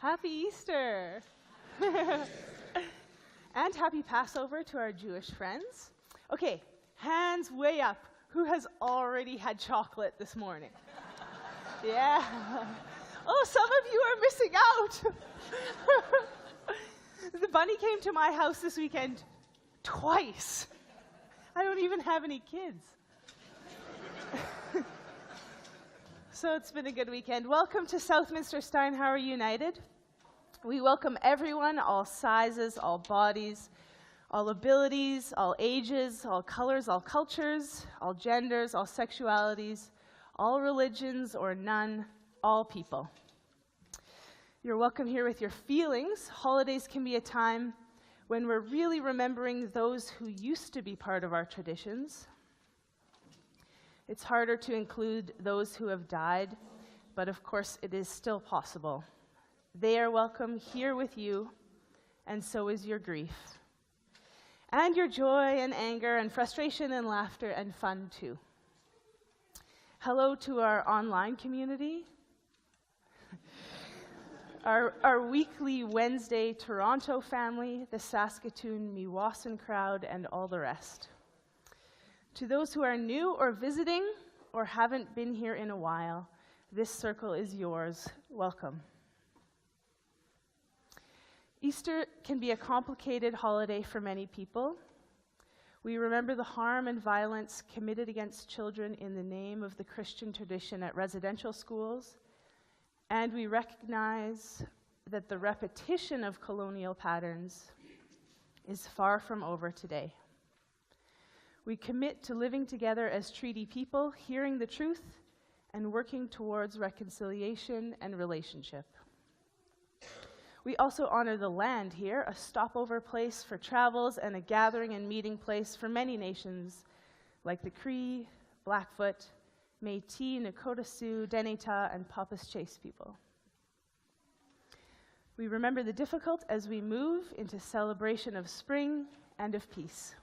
Happy Easter! And happy Passover to our Jewish friends. Okay, hands way up. Who has already had chocolate this morning? Yeah. Oh, some of you are missing out. The bunny came to my house this weekend twice. I don't even have any kids. So it's been a good weekend. Welcome to Southminster Steinhauer United. We welcome everyone, all sizes, all bodies, all abilities, all ages, all colors, all cultures, all genders, all sexualities, all religions or none, all people. You're welcome here with your feelings. Holidays can be a time when we're really remembering those who used to be part of our traditions. It's harder to include those who have died, but of course it is still possible. They are welcome here with you, and so is your grief. And your joy and anger and frustration and laughter and fun too. Hello to our online community, our weekly Wednesday Toronto family, the Saskatoon Meewasin crowd, and all the rest. To those who are new or visiting or haven't been here in a while, this circle is yours. Welcome. Easter can be a complicated holiday for many people. We remember the harm and violence committed against children in the name of the Christian tradition at residential schools, and we recognize that the repetition of colonial patterns is far from over today. We commit to living together as treaty people, hearing the truth, and working towards reconciliation and relationship. We also honor the land here, a stopover place for travels and a gathering and meeting place for many nations like the Cree, Blackfoot, Métis, Nakota Sioux, Deneta, and Papas Chase people. We remember the difficult as we move into celebration of spring and of peace.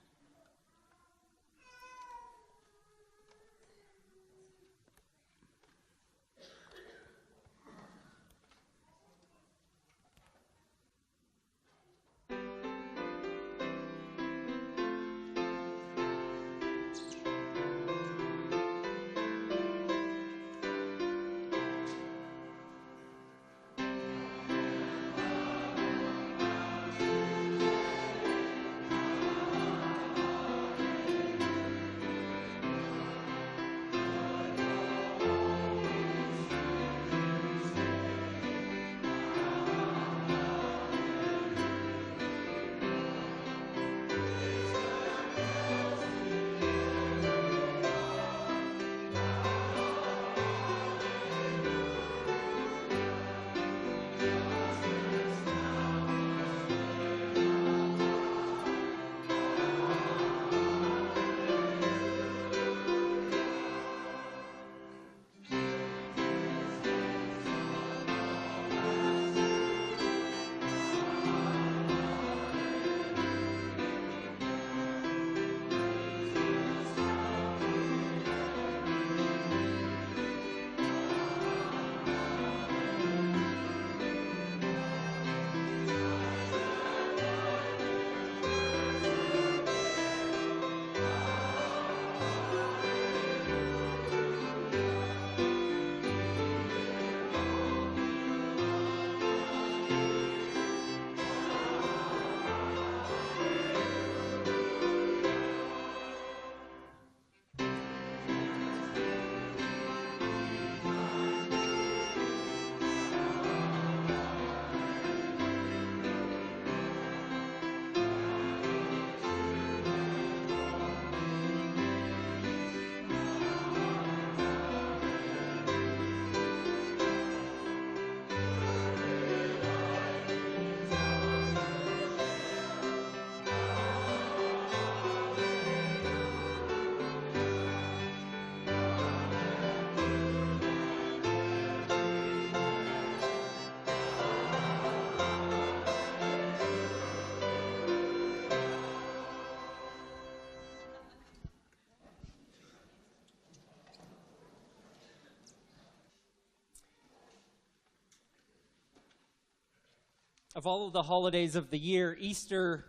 Of all of the holidays of the year, Easter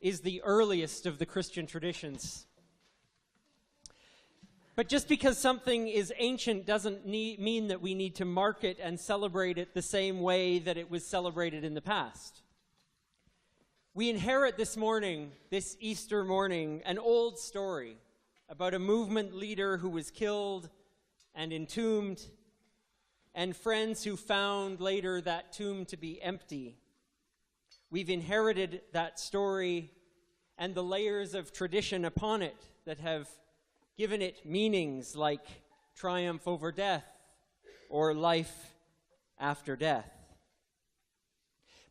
is the earliest of the Christian traditions. But just because something is ancient doesn't mean that we need to mark it and celebrate it the same way that it was celebrated in the past. We inherit this Easter morning, an old story about a movement leader who was killed and entombed, and friends who found later that tomb to be empty. We've inherited that story and the layers of tradition upon it that have given it meanings like triumph over death or life after death.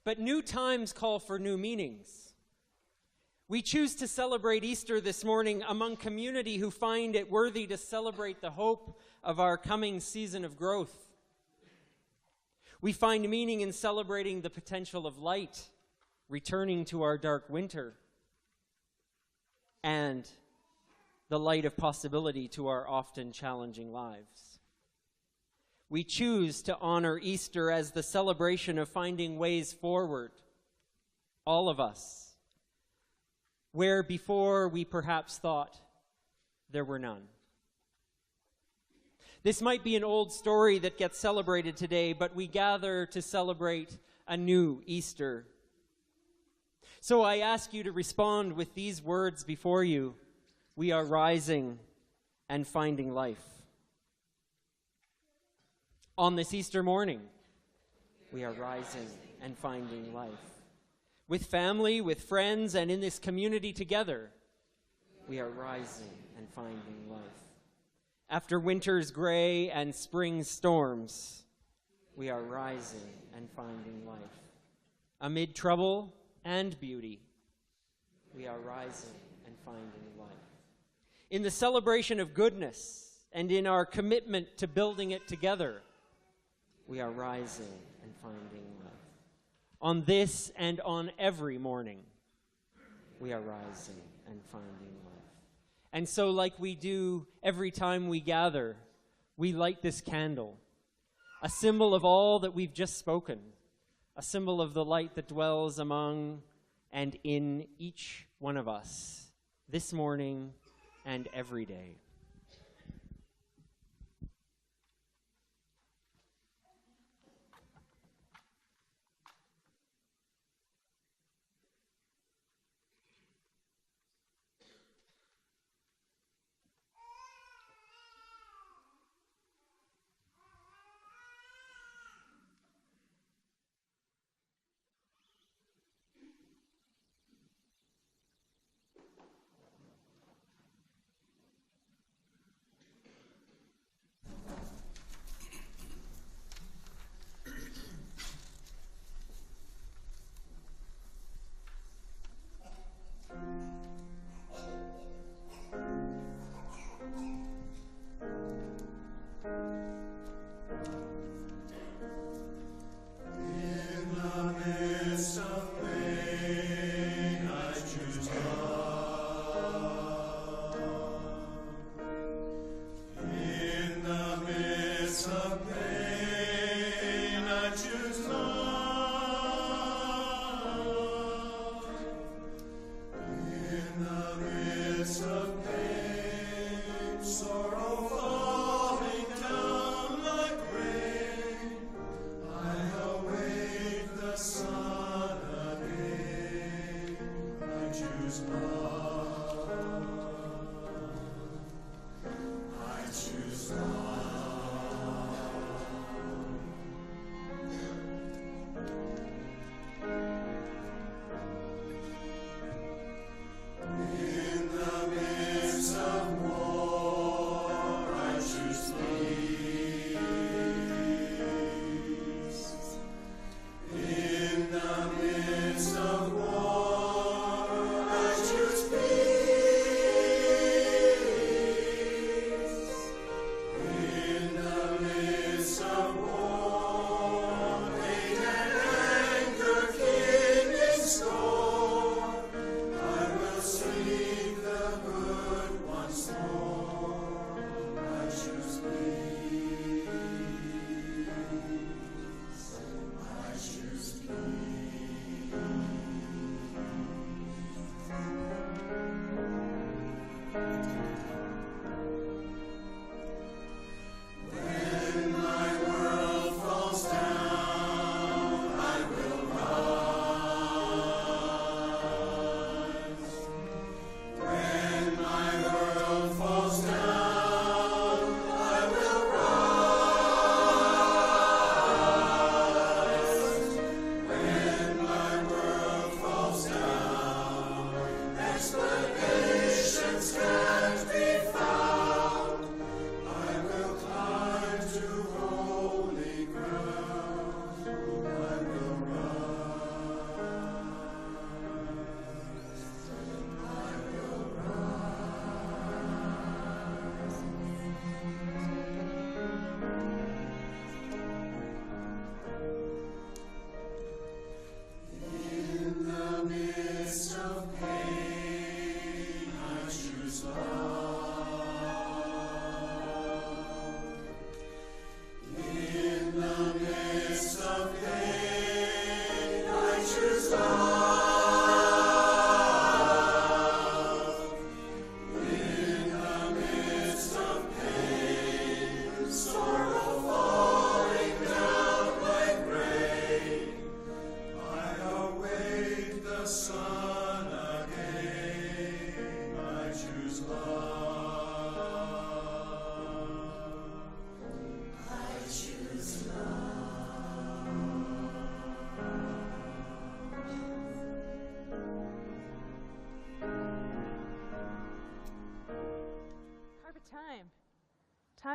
But new times call for new meanings. We choose to celebrate Easter this morning among community who find it worthy to celebrate the hope of our coming season of growth. We find meaning in celebrating the potential of light returning to our dark winter, and the light of possibility to our often challenging lives. We choose to honor Easter as the celebration of finding ways forward, all of us, where before we perhaps thought there were none. This might be an old story that gets celebrated today, but we gather to celebrate a new Easter. So I ask you to respond with these words before you. We are rising and finding life. On this Easter morning, we are rising and finding life. With family, with friends, and in this community together, we are rising and finding life. After winter's gray and spring's storms, we are rising and finding life. Amid trouble and beauty, we are rising and finding life. In the celebration of goodness and in our commitment to building it together, we are rising and finding life. On this and on every morning, we are rising and finding life. And so, like we do every time we gather, we light this candle, a symbol of all that we've just spoken, a symbol of the light that dwells among and in each one of us this morning and every day.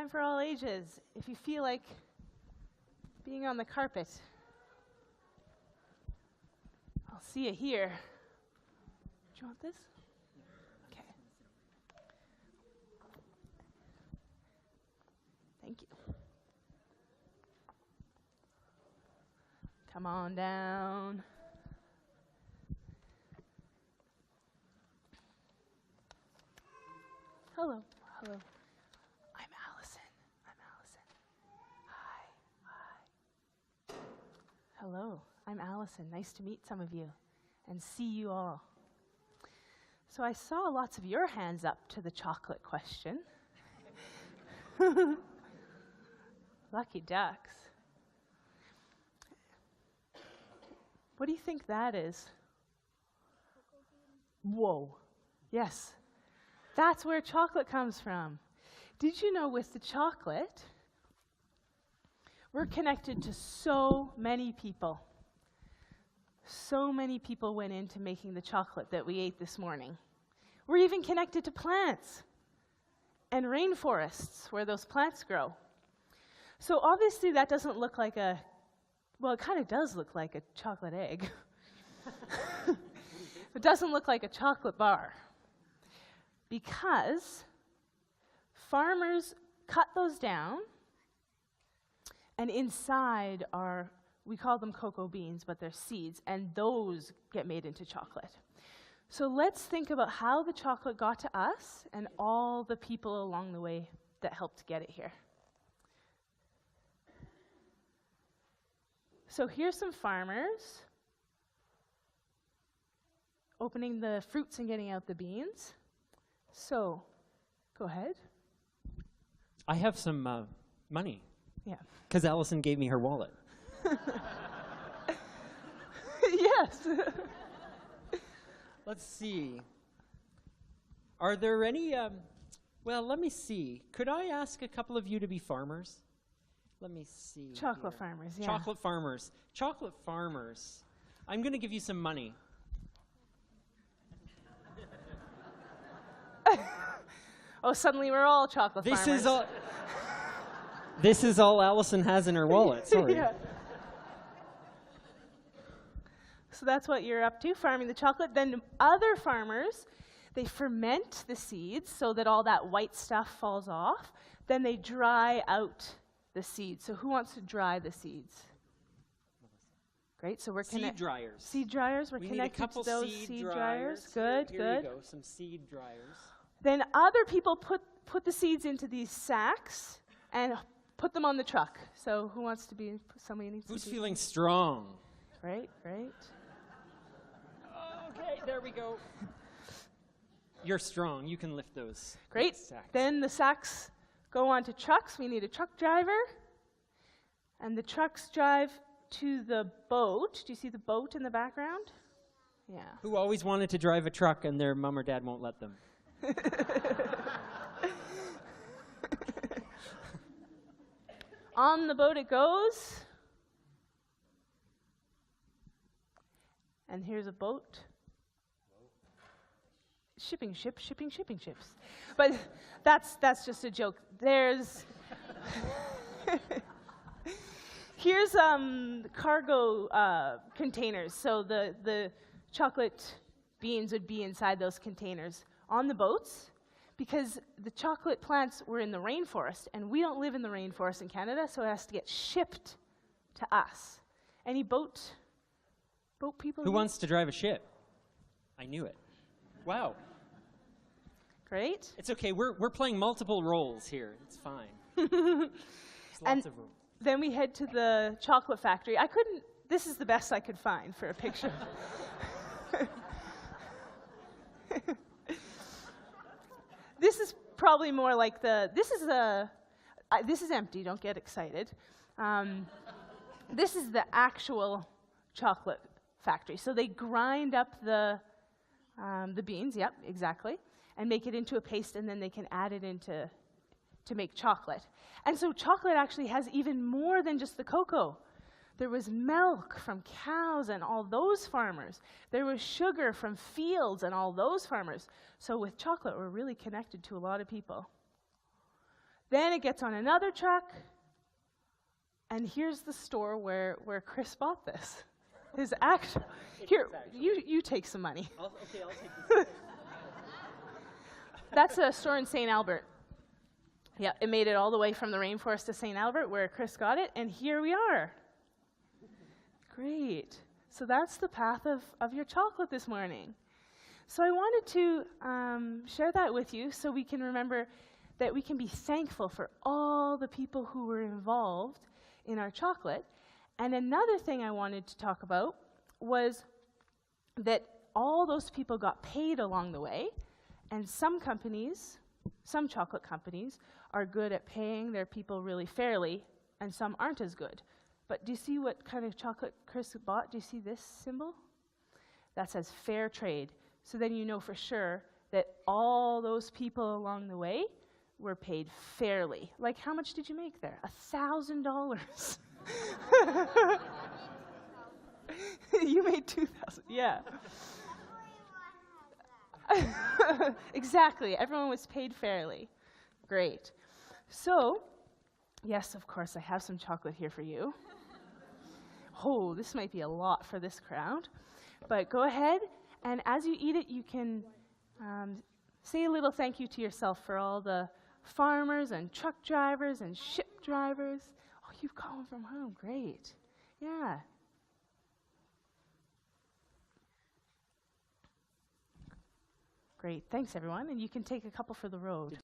time for all ages. If you feel like being on the carpet, I'll see you here. Do you want this? Okay. Thank you. Come on down. Hello. Hello. I'm Allison. Hi. Hello. I'm Allison. Nice to meet some of you and see you all. So I saw lots of your hands up to the chocolate question. Lucky ducks. What do you think that is? Whoa. Yes. That's where chocolate comes from. Did you know with the chocolate, we're connected to so many people. So many people went into making the chocolate that we ate this morning. We're even connected to plants and rainforests where those plants grow. So obviously that doesn't look like a, well, it kind of does look like a chocolate egg. It doesn't look like a chocolate bar because farmers cut those down, and inside are, we call them cocoa beans, but they're seeds, and those get made into chocolate. So let's think about how the chocolate got to us and all the people along the way that helped get it here. So here's some farmers opening the fruits and getting out the beans. So, go ahead. I have some money. Yeah. Because Allison gave me her wallet. Yes. Let's see. Are there any, well, let me see. Could I ask a couple of you to be farmers? Let me see. Chocolate here. farmers, yeah. Chocolate farmers. Chocolate farmers. I'm going to give you some money. Oh, suddenly we're all chocolate This farmers. is all. This is all Allison has in her wallet. Sorry. Yeah. So that's what you're up to, farming the chocolate. Then other farmers, they ferment the seeds so that all that white stuff falls off. Then they dry out the seeds. So who wants to dry the seeds? Great. So we're Seed dryers. Seed dryers. We're We need a connected couple to those seed dryers. Good, Here good. you go. Some seed dryers. Then other people put the seeds into these sacks and put them on the truck. So who wants to be somebody needs Who's to be feeling strong? Right, right. Okay, there we go. You're strong. You can lift those. Great. Sacks. Then the sacks go onto trucks. We need a truck driver. And the trucks drive to the boat. Do you see the boat in the background? Yeah. Who always wanted to drive a truck and their mom or dad won't let them? On the boat it goes. And here's a boat. Shipping ships. But that's just a joke. There's here's cargo containers. So the chocolate beans would be inside those containers on the boats, because the chocolate plants were in the rainforest, and we don't live in the rainforest in Canada, so it has to get shipped to us. Any boat people? Who here? wants to drive a ship? I knew it. Wow. Great. It's okay. We're playing multiple roles here. It's fine. There's And lots of room. then we head to the chocolate factory. This is the best I could find for a picture. This is probably more like this is empty, don't get excited. This is the actual chocolate factory. So they grind up the beans, yep, exactly, and make it into a paste, and then they can add it into to make chocolate. And so chocolate actually has even more than just the cocoa. There was milk from cows and all those farmers. There was sugar from fields and all those farmers. So with chocolate, we're really connected to a lot of people. Then it gets on another truck, and here's the store where Chris bought this. His actual, here, you take some money. I'll take this. That's a store in St. Albert. Yeah, it made it all the way from the rainforest to St. Albert where Chris got it, and here we are. Great. So that's the path of your chocolate this morning. So I wanted to share that with you so we can remember that we can be thankful for all the people who were involved in our chocolate. And another thing I wanted to talk about was that all those people got paid along the way, and some companies, some chocolate companies, are good at paying their people really fairly, and some aren't as good. But do you see what kind of chocolate Chris bought? Do you see this symbol? That says fair trade. So then you know for sure that all those people along the way were paid fairly. Like, how much did you make there? $1,000. You made $2,000, yeah. Exactly, everyone was paid fairly. Great. So, yes, of course, I have some chocolate here for you. Oh, this might be a lot for this crowd. But go ahead, and as you eat it, you can say a little thank you to yourself for all the farmers and truck drivers and ship drivers. Oh, you've got one from home. Great. Yeah. Great. Thanks, everyone. And you can take a couple for the road.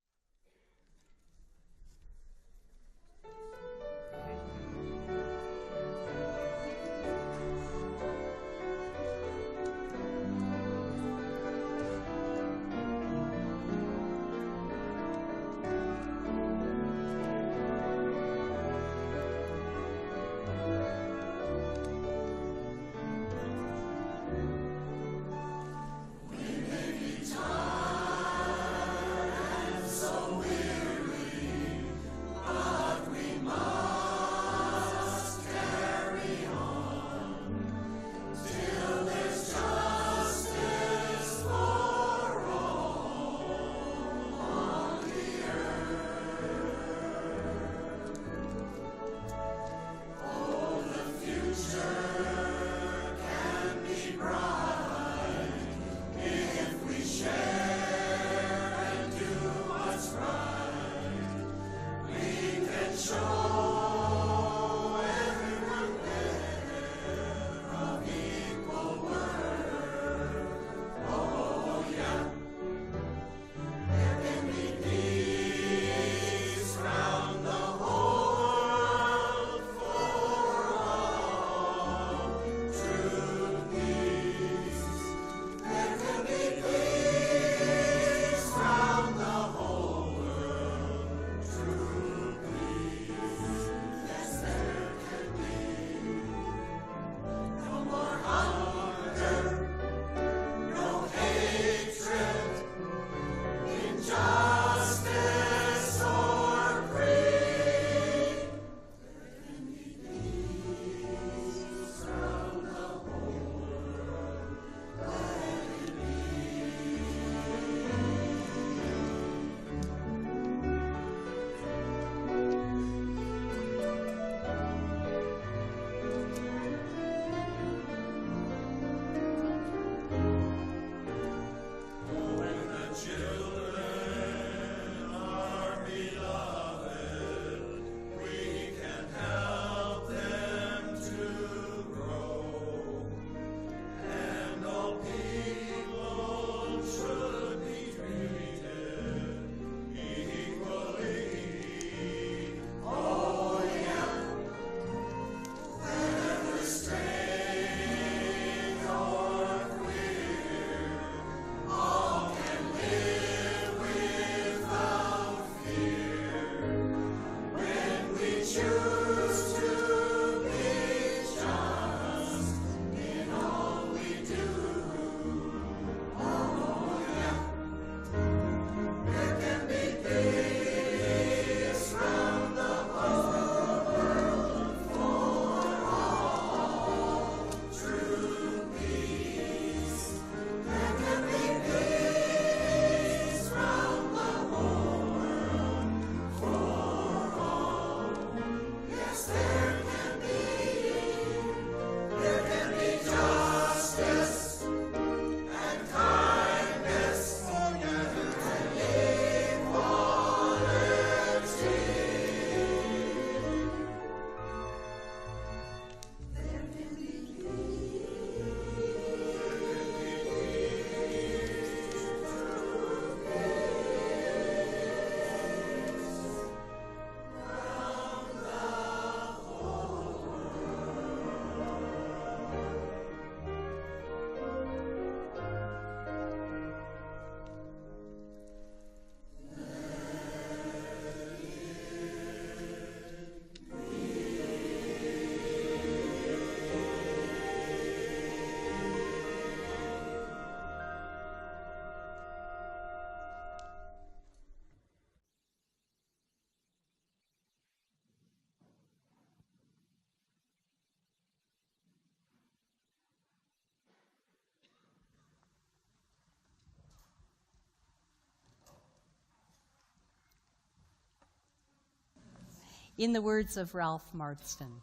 In the words of Ralph Marston,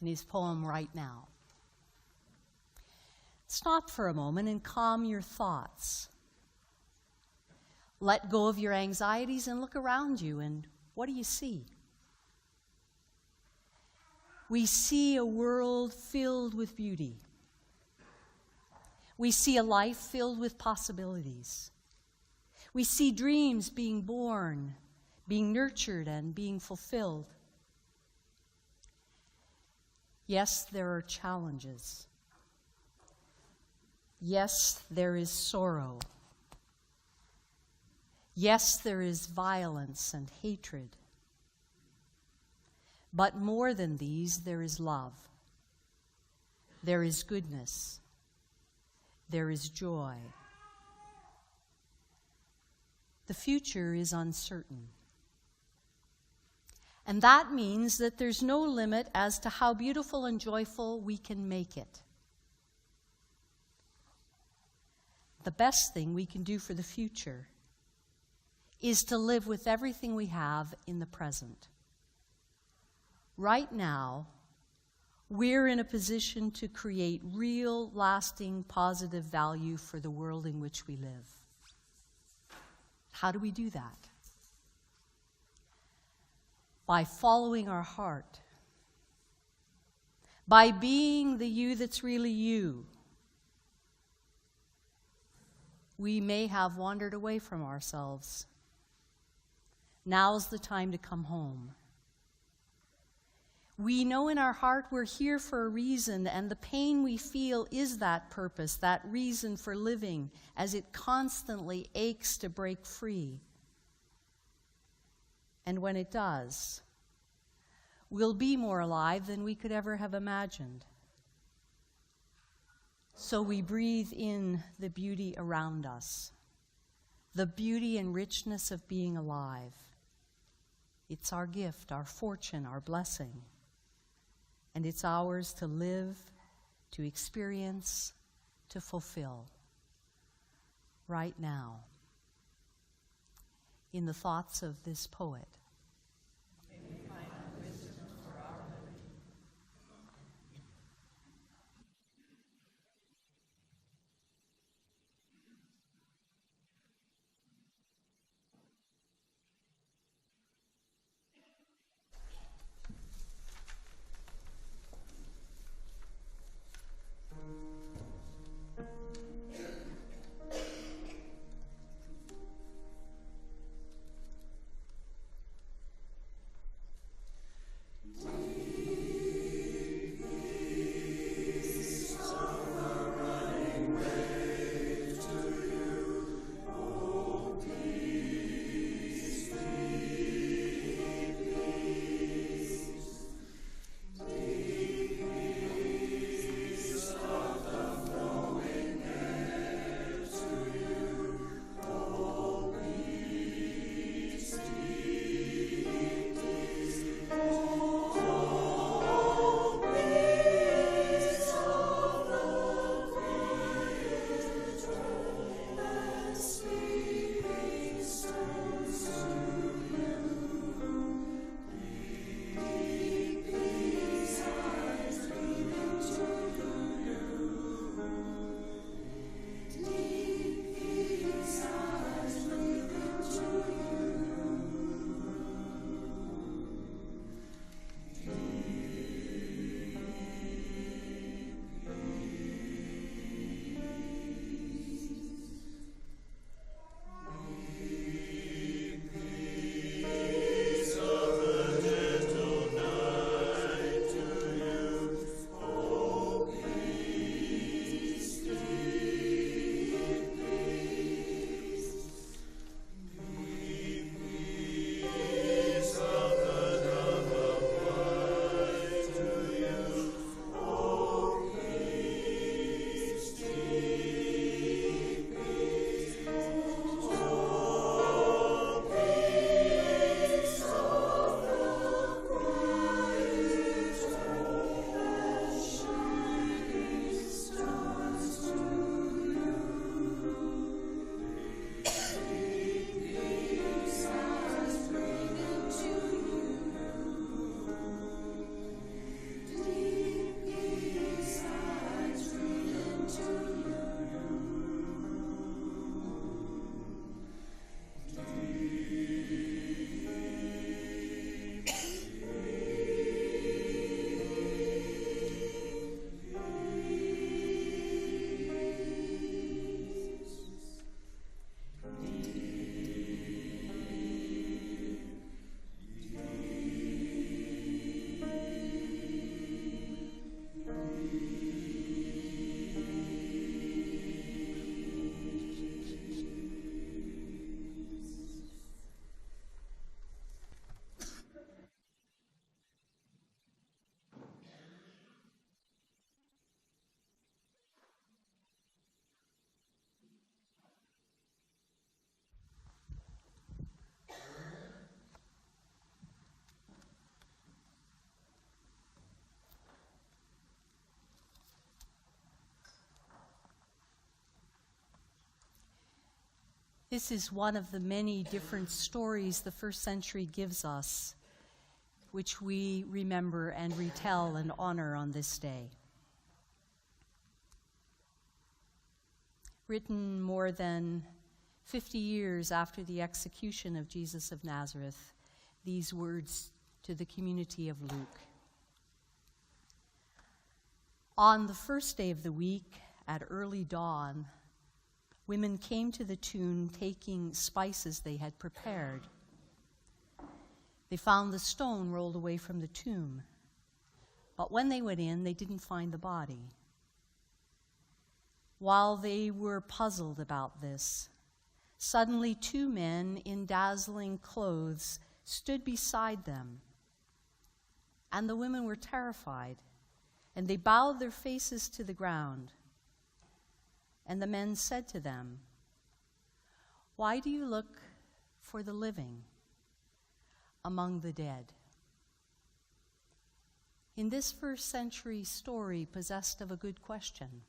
in his poem, Right Now. Stop for a moment and calm your thoughts. Let go of your anxieties and look around you, and what do you see? We see a world filled with beauty. We see a life filled with possibilities. We see dreams being born, being nurtured, and being fulfilled. Yes, there are challenges. Yes, there is sorrow. Yes, there is violence and hatred. But more than these, there is love. There is goodness. There is joy. The future is uncertain. And that means that there's no limit as to how beautiful and joyful we can make it. The best thing we can do for the future is to live with everything we have in the present. Right now, we're in a position to create real, lasting, positive value for the world in which we live. How do we do that? By following our heart. By being the you that's really you. We may have wandered away from ourselves. Now's the time to come home. We know in our heart we're here for a reason, and the pain we feel is that purpose, that reason for living, as it constantly aches to break free. And when it does, we'll be more alive than we could ever have imagined. So we breathe in the beauty around us, the beauty and richness of being alive. It's our gift, our fortune, our blessing. And it's ours to live, to experience, to fulfill. Right now. In the thoughts of this poet. This is one of the many different stories the first century gives us, which we remember and retell and honor on this day. Written more than 50 years after the execution of Jesus of Nazareth, these words to the community of Luke. On the first day of the week, at early dawn, women came to the tomb taking spices they had prepared. They found the stone rolled away from the tomb, but when they went in, they didn't find the body. While they were puzzled about this, suddenly 2 men in dazzling clothes stood beside them, and the women were terrified, and they bowed their faces to the ground. And the men said to them, "Why do you look for the living among the dead?" In this first century story possessed of a good question,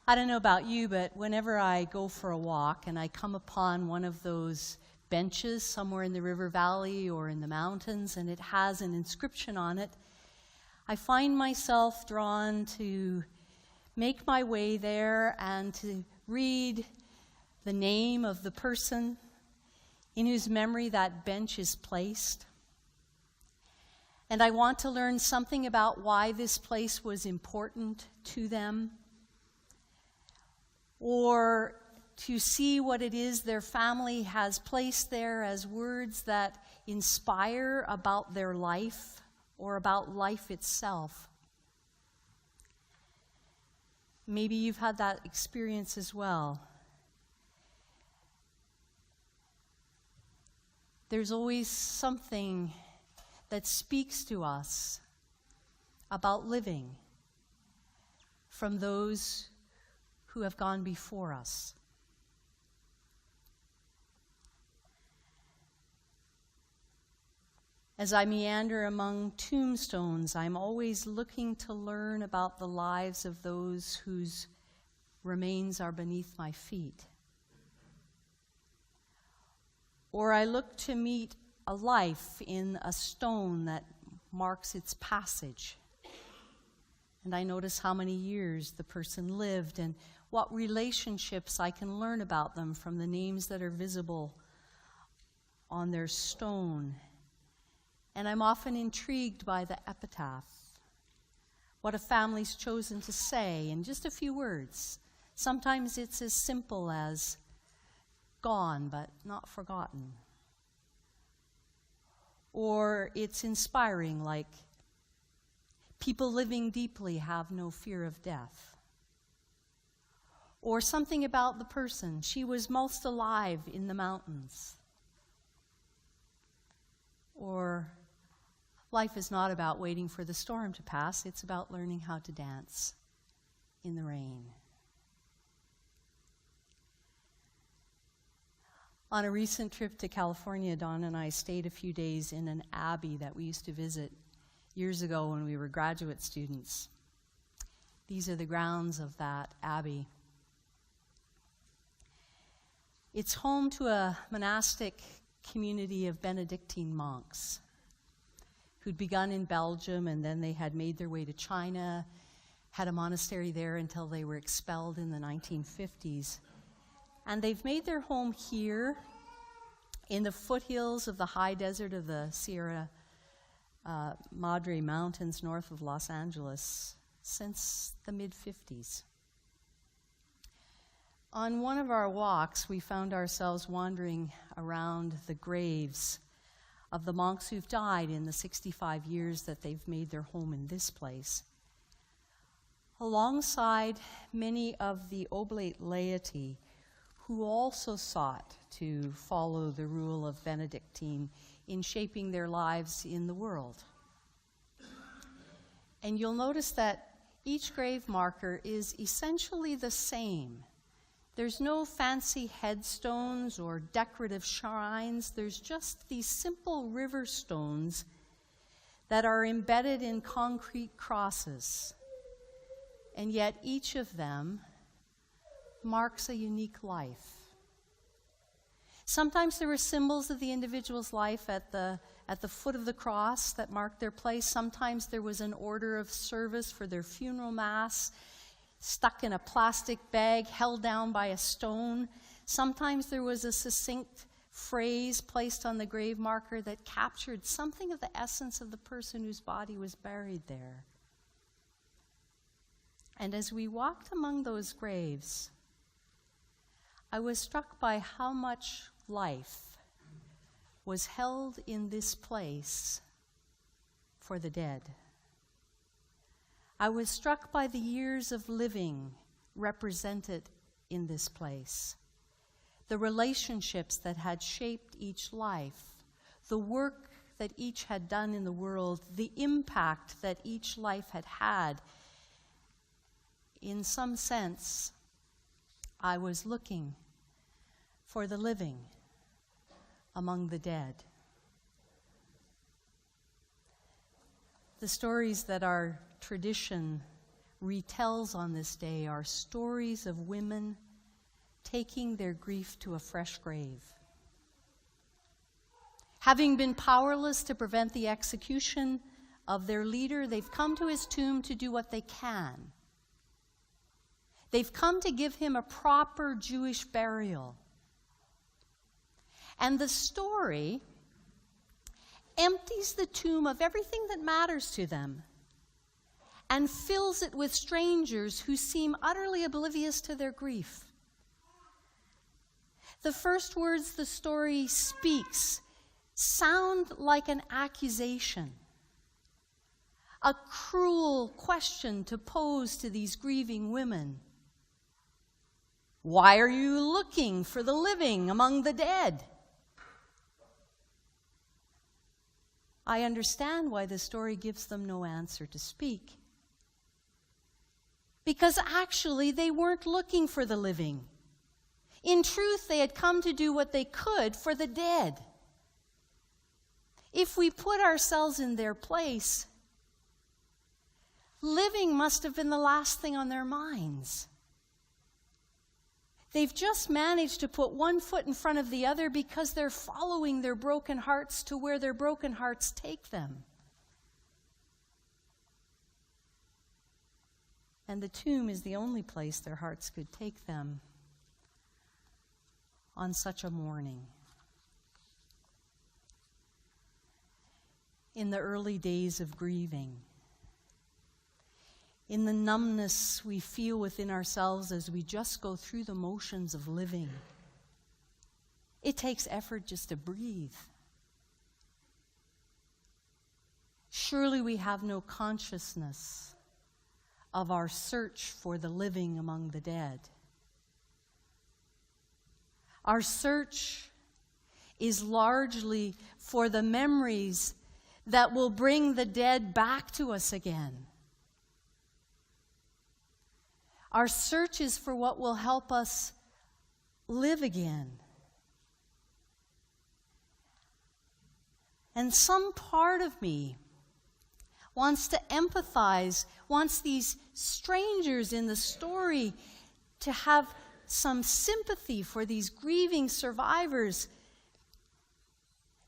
I don't know about you, but whenever I go for a walk and I come upon one of those benches somewhere in the river valley or in the mountains and it has an inscription on it, I find myself drawn to make my way there and to read the name of the person in whose memory that bench is placed. And I want to learn something about why this place was important to them, or to see what it is their family has placed there as words that inspire about their life or about life itself. Maybe you've had that experience as well. There's always something that speaks to us about living from those who have gone before us. As I meander among tombstones, I'm always looking to learn about the lives of those whose remains are beneath my feet. Or I look to meet a life in a stone that marks its passage. And I notice how many years the person lived and what relationships I can learn about them from the names that are visible on their stone. And I'm often intrigued by the epitaph, what a family's chosen to say in just a few words. Sometimes it's as simple as gone but not forgotten. Or it's inspiring, like people living deeply have no fear of death. Or something about the person, she was most alive in the mountains. Or life is not about waiting for the storm to pass, it's about learning how to dance in the rain. On a recent trip to California, Dawn and I stayed a few days in an abbey that we used to visit years ago when we were graduate students. These are the grounds of that abbey. It's home to a monastic community of Benedictine monks who'd begun in Belgium, and then they had made their way to China, had a monastery there until they were expelled in the 1950s. And they've made their home here in the foothills of the high desert of the Sierra Madre Mountains north of Los Angeles since the mid-50s. On one of our walks, we found ourselves wandering around the graves of the monks who've died in the 65 years that they've made their home in this place, alongside many of the oblate laity who also sought to follow the rule of Benedictine in shaping their lives in the world. And you'll notice that each grave marker is essentially the same. There's no fancy headstones or decorative shrines. There's just these simple river stones that are embedded in concrete crosses. And yet each of them marks a unique life. Sometimes there were symbols of the individual's life at the foot of the cross that marked their place. Sometimes there was an order of service for their funeral mass, stuck in a plastic bag, held down by a stone. Sometimes there was a succinct phrase placed on the grave marker that captured something of the essence of the person whose body was buried there. And as we walked among those graves, I was struck by how much life was held in this place for the dead. I was struck by the years of living represented in this place, the relationships that had shaped each life, the work that each had done in the world, the impact that each life had had. In some sense, I was looking for the living among the dead. The stories that our tradition retells on this day are stories of women taking their grief to a fresh grave. Having been powerless to prevent the execution of their leader, they've come to his tomb to do what they can. They've come to give him a proper Jewish burial. And the story empties the tomb of everything that matters to them and fills it with strangers who seem utterly oblivious to their grief. The first words the story speaks sound like an accusation, a cruel question to pose to these grieving women. Why are you looking for the living among the dead? I understand why the story gives them no answer to speak. Because actually, they weren't looking for the living. In truth, they had come to do what they could for the dead. If we put ourselves in their place, living must have been the last thing on their minds. They've just managed to put one foot in front of the other because they're following their broken hearts to where their broken hearts take them. And the tomb is the only place their hearts could take them on such a morning. In the early days of grieving, in the numbness we feel within ourselves as we just go through the motions of living, it takes effort just to breathe. Surely we have no consciousness of our search for the living among the dead. Our search is largely for the memories that will bring the dead back to us again. Our search is for what will help us live again. And some part of me wants to empathize, wants these strangers in the story to have some sympathy for these grieving survivors,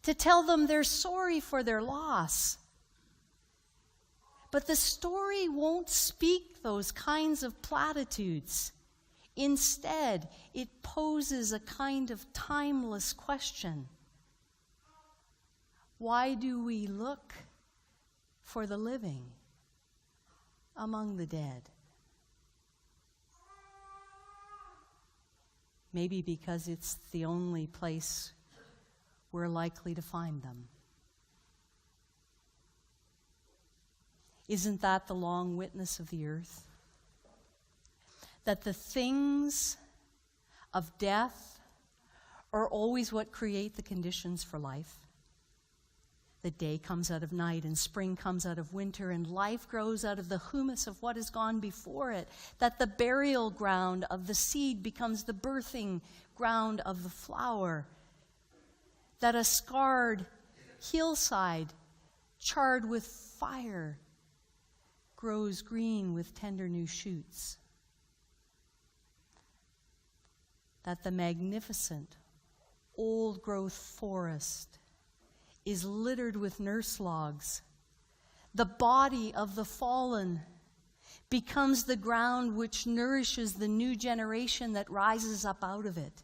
to tell them they're sorry for their loss. But the story won't speak those kinds of platitudes. Instead, it poses a kind of timeless question. Why do we look for the living among the dead? Maybe because it's the only place we're likely to find them. Isn't that the long witness of the earth? That the things of death are always what create the conditions for life. The day comes out of night, and spring comes out of winter, and life grows out of the humus of what has gone before it. That the burial ground of the seed becomes the birthing ground of the flower. That a scarred hillside, charred with fire, grows green with tender new shoots. That the magnificent old-growth forest is littered with nurse logs. The body of the fallen becomes the ground which nourishes the new generation that rises up out of it.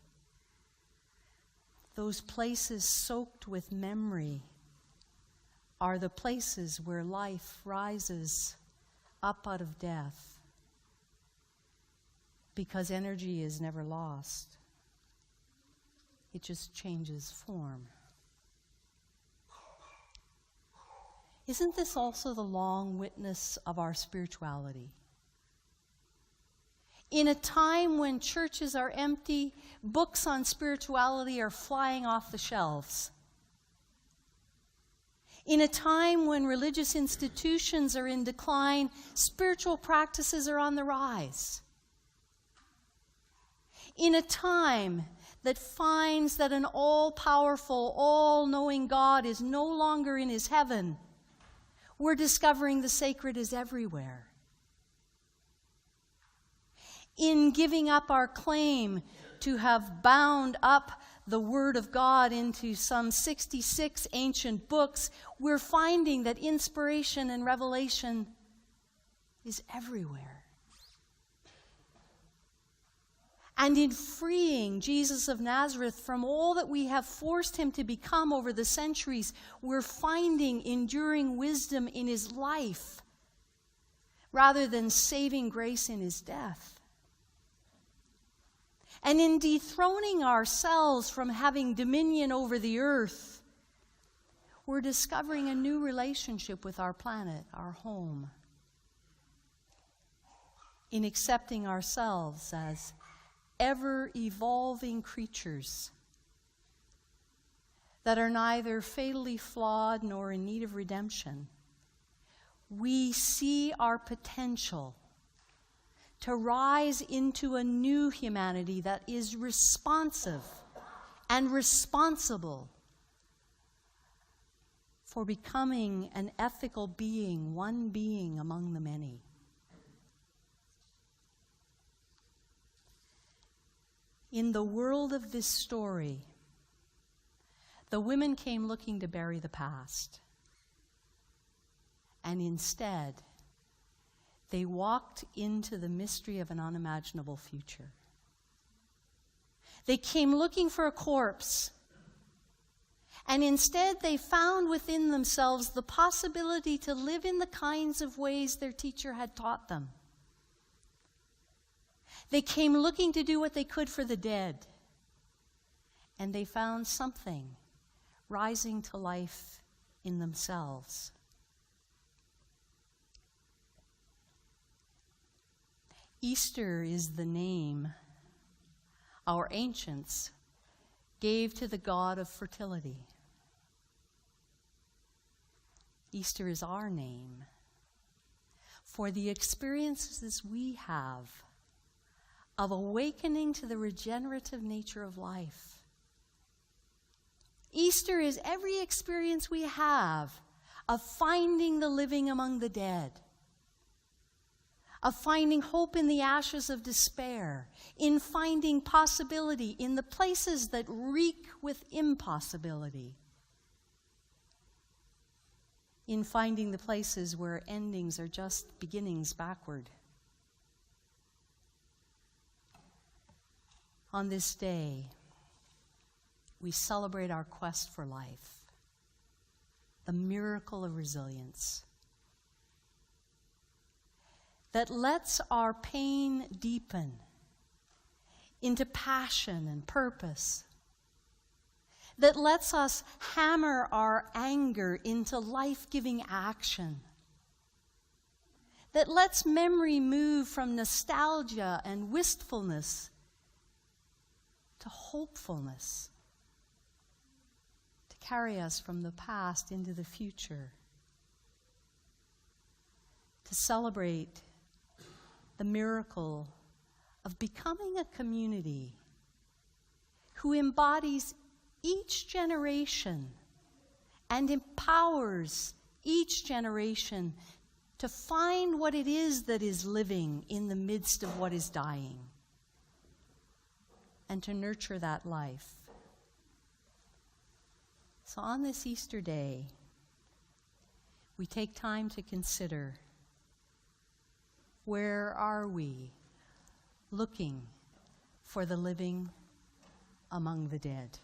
Those places soaked with memory are the places where life rises up out of death, because energy is never lost. It just changes form. Isn't this also the long witness of our spirituality? In a time when churches are empty, books on spirituality are flying off the shelves. In a time when religious institutions are in decline, spiritual practices are on the rise. In a time that finds that an all-powerful, all-knowing God is no longer in his heaven, we're discovering the sacred is everywhere. In giving up our claim to have bound up the Word of God into some 66 ancient books, we're finding that inspiration and revelation is everywhere. And in freeing Jesus of Nazareth from all that we have forced him to become over the centuries, we're finding enduring wisdom in his life rather than saving grace in his death. And in dethroning ourselves from having dominion over the earth, we're discovering a new relationship with our planet, our home. In accepting ourselves as ever-evolving creatures that are neither fatally flawed nor in need of redemption, we see our potential to rise into a new humanity that is responsive and responsible for becoming an ethical being, one being among the many. In the world of this story, the women came looking to bury the past. And instead, they walked into the mystery of an unimaginable future. They came looking for a corpse. And instead, they found within themselves the possibility to live in the kinds of ways their teacher had taught them. They came looking to do what they could for the dead. And they found something rising to life in themselves. Easter is the name our ancients gave to the god of fertility. Easter is our name for the experiences we have of awakening to the regenerative nature of life. Easter is every experience we have of finding the living among the dead, of finding hope in the ashes of despair, in finding possibility in the places that reek with impossibility, in finding the places where endings are just beginnings backward. On this day, we celebrate our quest for life, the miracle of resilience that lets our pain deepen into passion and purpose, that lets us hammer our anger into life-giving action, that lets memory move from nostalgia and wistfulness to hopefulness, to carry us from the past into the future, to celebrate the miracle of becoming a community who embodies each generation and empowers each generation to find what it is that is living in the midst of what is dying and to nurture that life. So on this Easter day, we take time to consider, where are we looking for the living among the dead?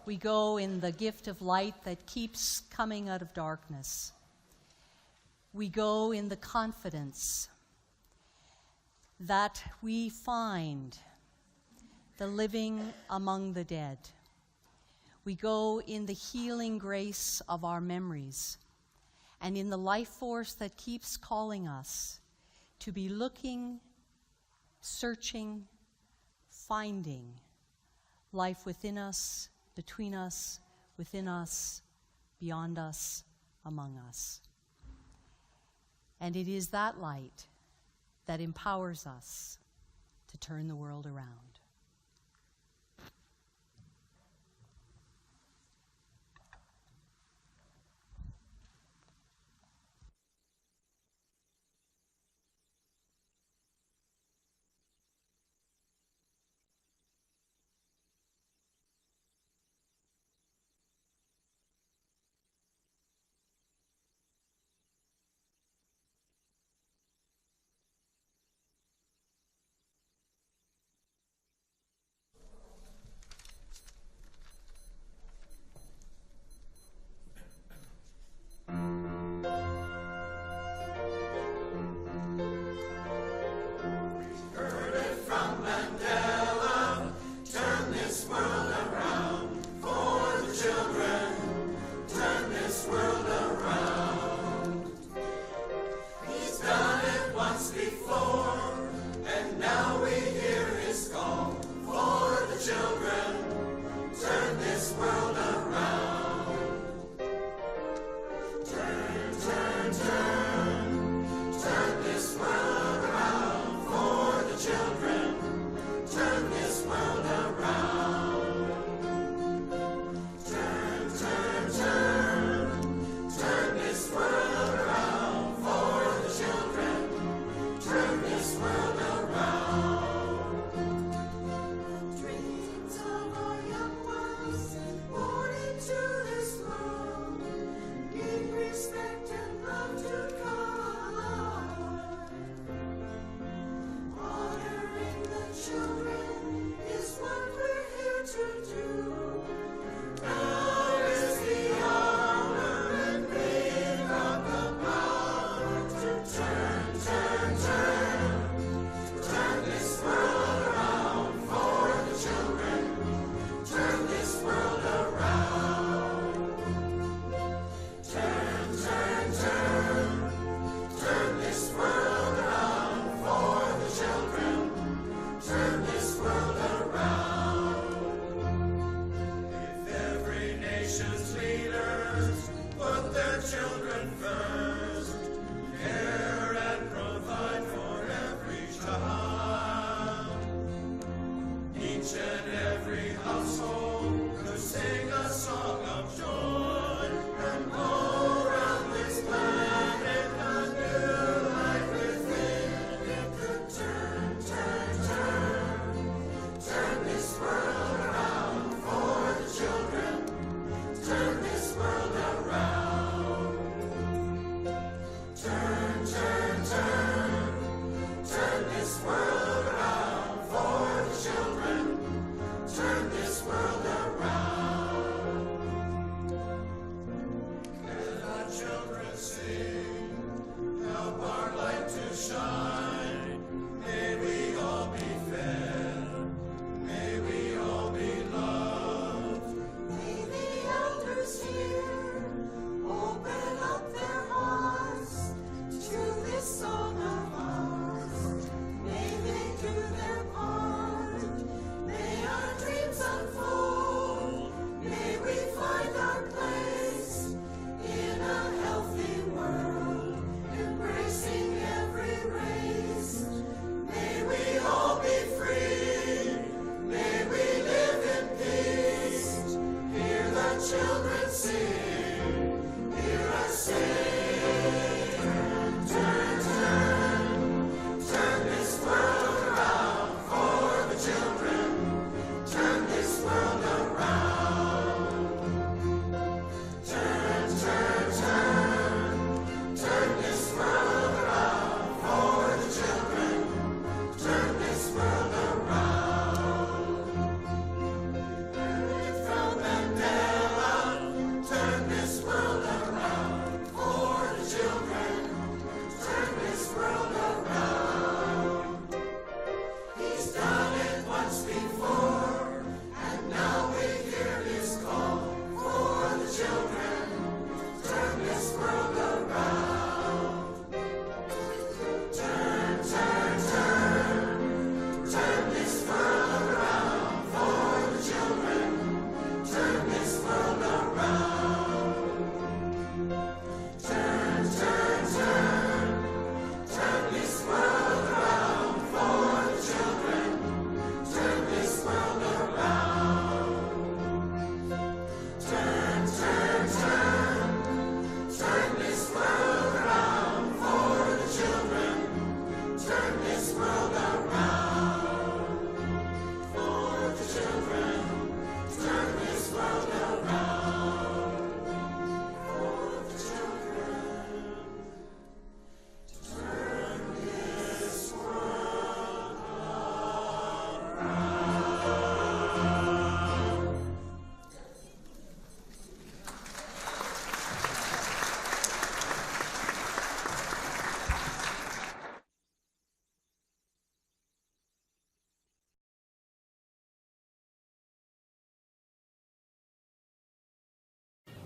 We go in the gift of light that keeps coming out of darkness. We go in the confidence that we find the living among the dead. We go in the healing grace of our memories and in the life force that keeps calling us to be looking, searching, finding life within us, between us, within us, beyond us, among us. And it is that light that empowers us to turn the world around.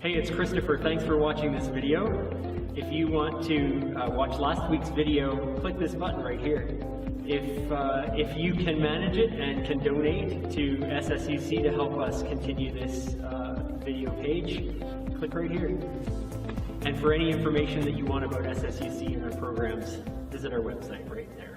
Hey, it's Christopher. Thanks for watching this video. If you want to watch last week's video, click this button right here. If you can manage it and can donate to SSUC to help us continue this video page, click right here. And for any information that you want about SSUC and our programs, visit our website right there.